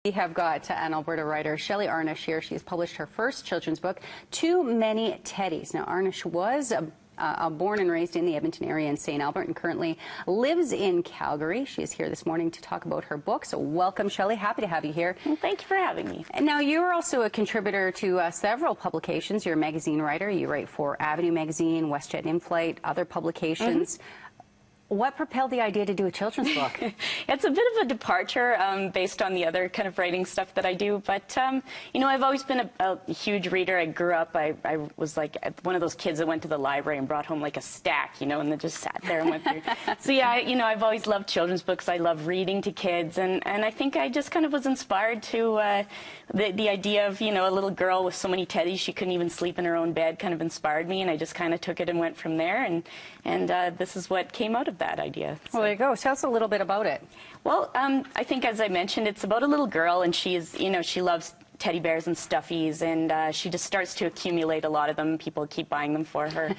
We have got an Alberta writer, Shelley Arnish, here. She has published her first children's book, Too Many Teddies. Now, Arnish was born and raised in the Edmonton area in St. Albert and currently lives in Calgary. She is here this morning to talk about her book. So welcome, Shelley. Happy to have you here. Well, thank you for having me. And now, you're also a contributor to several publications. You're a magazine writer. You write for Avenue Magazine, WestJet In-Flight, other publications. What propelled the idea to do a children's book? It's a bit of a departure based on the other kind of writing stuff that I do. But, you know, I've always been a huge reader. I grew up, I was like one of those kids that went to the library and brought home like a stack, you know, and then just sat there and went through. So, yeah, you know, I've always loved children's books. I love reading to kids. And I think I just kind of was inspired to the idea of, you know, a little girl with so many teddies she couldn't even sleep in her own bed kind of inspired me. And I just kind of took it and went from there. And this is what came out of that idea. So. Well, there you go. Tell us a little bit about it. Well, I think, as I mentioned, it's about a little girl, and she is, you know, she loves teddy bears and stuffies, and she just starts to accumulate a lot of them. People keep buying them for her.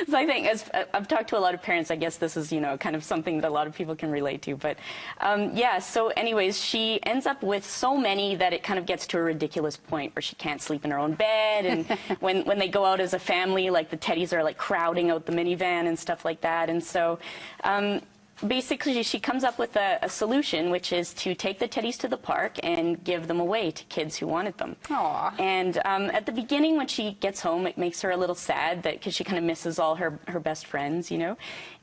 So I think, as I've talked to a lot of parents, I guess this is, you know, kind of something that a lot of people can relate to. But yeah, so anyways, she ends up with so many that it kind of gets to a ridiculous point where she can't sleep in her own bed, and when they go out as a family, like the teddies are like crowding out the minivan and stuff like that. And so basically, she comes up with a solution, which is to take the teddies to the park and give them away to kids who wanted them. Aww. And at the beginning, when she gets home, it makes her a little sad because she kind of misses all her best friends, you know.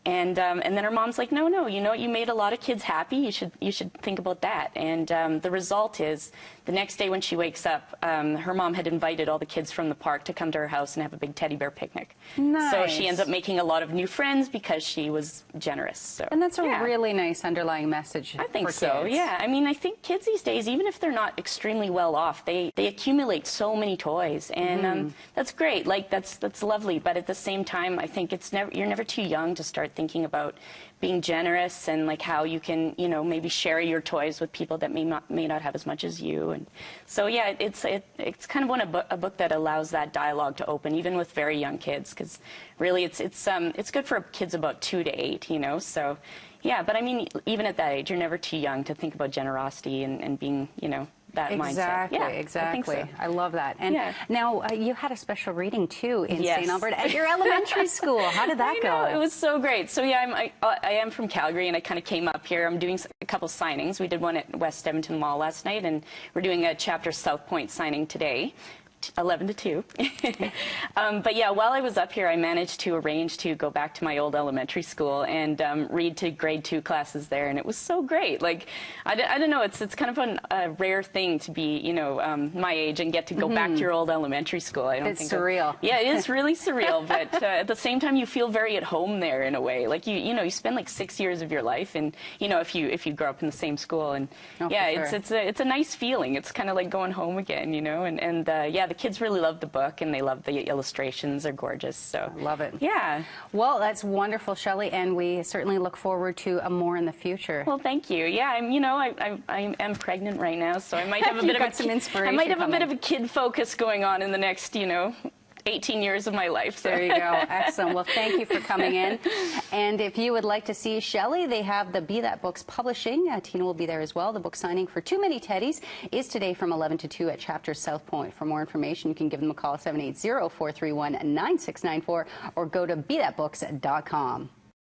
And then her mom's like, no, you know, you made a lot of kids happy. You should think about that. And the result is, the next day when she wakes up, her mom had invited all the kids from the park to come to her house and have a big teddy bear picnic. Nice. So she ends up making a lot of new friends because she was generous. So. And that's a really nice underlying message. I think for so. kids. Yeah. I mean, I think kids these days, even if they're not extremely well off, they accumulate so many toys, and that's great. Like that's lovely. But at the same time, I think you're never too young to start thinking about being generous and like how you can, you know, maybe share your toys with people that may not have as much as you. And so yeah, it's kind of a book that allows that dialogue to open even with very young kids, because really it's good for kids about 2 to 8, you know. So yeah, but I mean, even at that age, you're never too young to think about generosity and being, you know, that mindset. Yeah, exactly. I think so. I love that. And now you had a special reading too in St. Albert at your elementary school. How did that go? It was so great. So yeah, I am from Calgary, and I kind of came up here. I'm doing a couple signings. We did one at West Edmonton Mall last night, and we're doing a Chapter South Point signing today. 11 to 2. But yeah, while I was up here, I managed to arrange to go back to my old elementary school and read to grade 2 classes there, and it was so great. Like, I don't know, it's kind of a rare thing to be, you know, my age and get to go back to your old elementary school. It's surreal. Yeah, it is really surreal, but at the same time, you feel very at home there in a way. Like, you know, you spend like 6 years of your life, and you know, if you grow up in the same school, and yeah, it's a nice feeling. It's kind of like going home again, you know, and yeah. The kids really love the book, and they love the illustrations. They're gorgeous. So love it. Yeah. Well, that's wonderful, Shelley, and we certainly look forward to more in the future. Well, thank you. Yeah, I am pregnant right now, so I might have a bit of some inspiration. I might have a bit of a kid focus going on in the next, you know, 18 years of my life. So. There you go. Excellent. Well, thank you for coming in. And if you would like to see Shelley, they have the Be That Books publishing. Tina will be there as well. The book signing for Too Many Teddies is today from 11 to 2 at Chapter South Point. For more information, you can give them a call at 780-431-9694 or go to bethatbooks.com.